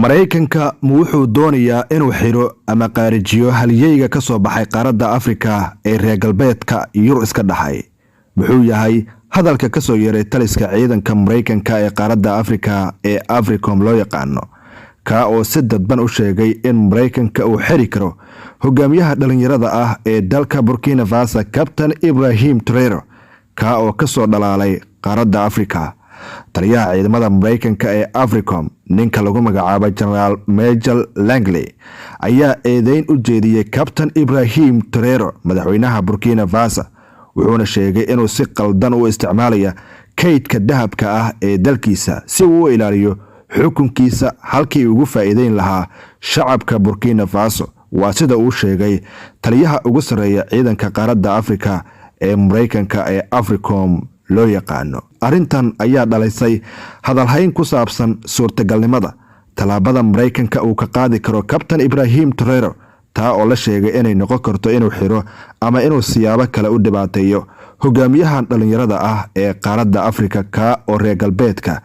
Mareykanka wuxuu doonayaa inuu xiro ama qaarijiyo halyeyga ka soo baxay qaaradda Afrika ee reer galbeedka Yurub iska dhaxay. Wuxuu yahay hadalka ka soo yeeray taliska ciidanka Mareykanka ee qaaradda Afrika ee AFRICOM loo yaqaano, ka oo si dadban u sheegay in Mareykanka uu xiri karo hogaamiyaha dhalinyarada ah ee dalka Burkina Faso Captain Ibrahim Traoré, ka oo ka soo dhalaalay qaaradda Afrika. taliyaha ciidamada Mareykanka ee AFRICOM ninka lagu magacaabo General Major Langley ayaa eedeyn u jeediyay Captain Ibrahim Traoré madaxweynaha Burkina Faso, wuxuuna sheegay inuu si qaldan u isticmaalaya kaydka dahabka ah ee dalkiisa si uu u ilaaliyo xukunkiisa halkii ugu faa'iideyn lahaa shacabka Burkina Faso. waa sida uu sheegay taliyaha ugu sareeya ciidanka qaaradda Afrika ee Mareykanka ee AFRICOM loo yaqaano. Arrintan ayaa dhalisay hadalhayn ku saabsan suurtagalnimada talaabada Mareykanka uu ka qaadi karo Captain Ibrahim Traoré, taa oo la sheegay inay noqon karto inuu xiro ama inuu siyaabo kale u dhibaateeyo hogaamiyaha dhalinyarada ah ee qaaradda Afrika, ka oo reer galbeedka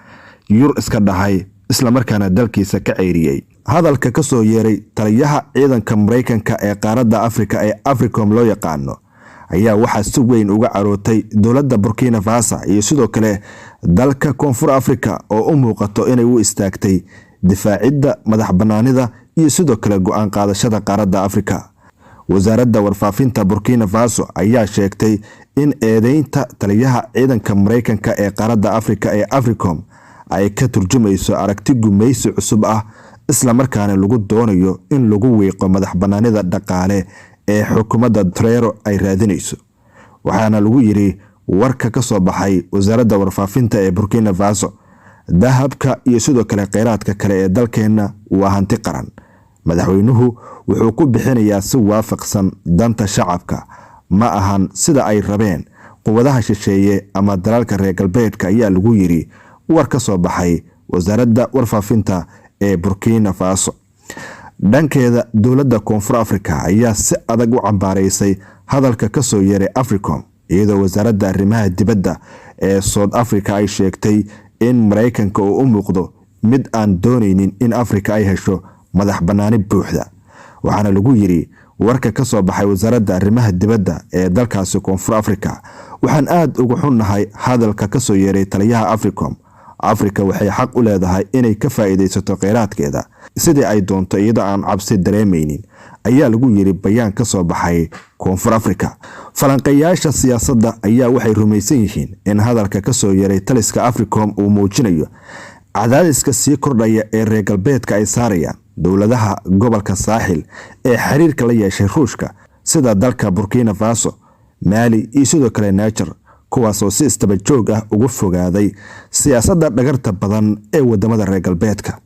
Yurub iska dhaxay isla markaana dalkiisa ka ceyriyay. hadalka ka soo yeeray taliyaha ciidanka Mareykanka ee qaaradda Afrika ee AFRICOM loo yaqaano ayaa waxaa si weyn uga carootay dowladda Burkina Faso iyo sidoo kale dalka Koonfur Afrika oo u muuqato inay u istaagtay difaacidda madaxbannaanida iyo sidoo kale go'aan qaadashada qaaradda Afrika. wasaaradda warfaafinta Burkina Faso ayaa sheegtay in eedeynta taliyaha ciidanka Mareykanka ee qaaradda Afrika ee AFRICOM ay ka turjumayso aragti gumaysi cusub ah, isla markaana lagu doonayo in lagu weeqo madaxbannaanida dhaqaale ee xukuumadda Traoré ay raadinayso. waxaana lagu yiri warka ka soo baxay wasaaradda warfaafinta ee Burkina Faso, dahabka iyo sidoo kale kheyraadka kale ee dalkeena waa hanti qaran. madaxweynuhu wuxuu ku bixinayaa si waafaqsan danta shacabka, ma ahan sida ay rabeen quwadaha shisheeye ama dalalka reer galbeedka, ayaa lagu yiri war ka soo baxay wasaaradda warfaafinta ee Burkina Faso. dhankeeda dowladda Koonfur Afrika ayaa si adag u cambaaraysay hadalka ka soo yeeray AFRICOM, iyadoo wasaaradda arrimaha dibadda ee South Africa ay sheegtay in Mareykanka uu u muuqdo mid aan doonaynin in Afrika ay hesho madaxbannaani buuxda. waxaana lagu yiri warka ka soo baxay wasaaradda arrimaha dibadda ee dalkaasi Koonfur Afrika, waxaan aad uga xunnahay hadalka ka soo yeeray taliyaha AFRICOM. Afrika waxay xaq u leedahay inay ka faa'iideysato kheyraadkeeda sidii ay doonto iyadoo aan cabsi dareemaynin, ayaa lagu yiri bayaan ka soo baxay Koonfur Afrika. falanqeeyaasha siyaasadda ayaa waxay rumaysan yihiin in hadalka ka soo yeeray taliska AFRICOM uu muujinayo cadaadiska sii kordhaya ee reer galbeedka ay saarayaan dowladaha gobolka saaxil ee xiriirka la yeeshay Ruushka, sida dalka Burkina Faso, Mali iyo sidoo kale Niger, kuwaasoo si istaba joog ah uga fogaaday siyaasadda dhagarta badan ee wadamada reer galbeedka.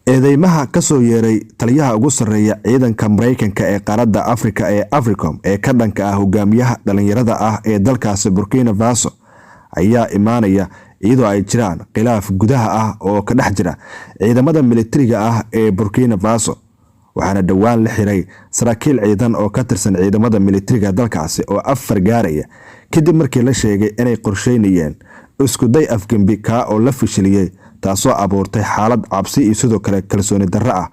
eedeymaha ka soo yeeray taliyaha ugu sareeya ciidanka Mareykanka ee qaaradda Afrika ee AFRICOM ee ka dhanka ah hogaamiyaha dhalinyarada ah ee dalkaasi Burkina Faso ayaa imaanaya iyadoo ay jiraan khilaaf gudaha ah oo ka dhex jira ciidamada militariga ah ee Burkina Faso. waxaana dhowaan la xiray saraakiil ciidan oo ka tirsan ciidamada militariga dalkaasi oo 4 gaaraya kadib markii la sheegay inay qorsheynayeen isku day afgembi, ka oo la fashiliyay, taasoo abuurtay xaalad cabsi iyo sidoo kale kalsooni darro ah.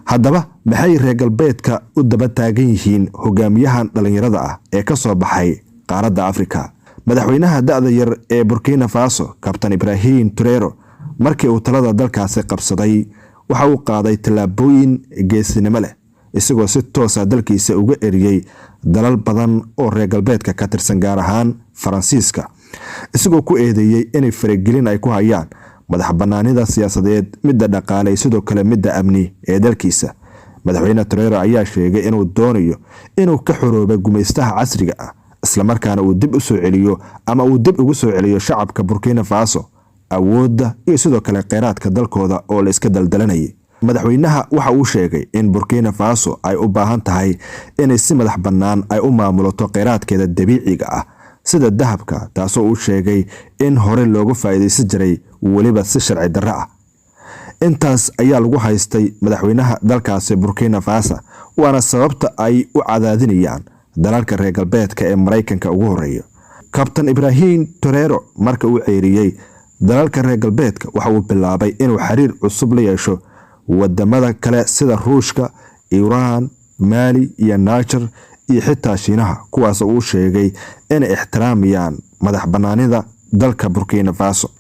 haddaba maxay reer galbeedka u daba taagan yihiin hogaamiyahan dhalinyarada ah ee ka soo baxay qaaradda Afrika? madaxweynaha da'da yar ee Burkina Faso Captain Ibrahim Traoré markii uu talada dalkaasi qabsaday waxa uu qaaday tallaabooyin geesinimo leh, isagoo si toos ah dalkiisa uga eriyay dalal badan oo reer galbeedka ka tirsan, gaar ahaan Faransiiska, isagoo ku eedeeyay inay faragelin ay ku hayaan madaxbannaanida siyaasadeed, midda dhaqaale, sidoo kale midda amni ee dalkiisa. madaxweyne Traoré ayaa sheegay inuu doonayo inuu ka xoroobo gumaystaha casriga ah, isla markaana uu dib u soo celiyo ama uu dib ugu soo celiyo shacabka Burkina Faso awoodda iyo sidoo kale kheyraadka dalkooda oo la iska daldalanayay. madaxweynaha waxa uu sheegay in Burkina Faso ay u baahan tahay inay si madax bannaan ay u maamulato kheyraadkeeda dabiiciga ah sida dahabka, taasoo uu sheegay in hore looga faa'iideysan jiray weliba si sharci darro ah. intaas ayaa lagu haystay madaxweynaha dalkaasi Burkina Faso, waana sababta ay u cadaadinayaan dalalka reer galbeedka ee Mareykanka ugu horeeyo. Captain Ibrahim Traoré marka uu ceyriyay dalalka reer galbeedka waxa uu bilaabay inuu xiriir cusub la yeesho wadamada kale sida Ruushka, Iiraan, Maali iyo Niger iyo xitaa Shiinaha, kuwaas oo uu sheegay inay ixtiraamayaan madax banaanida dalka Burkina Faso.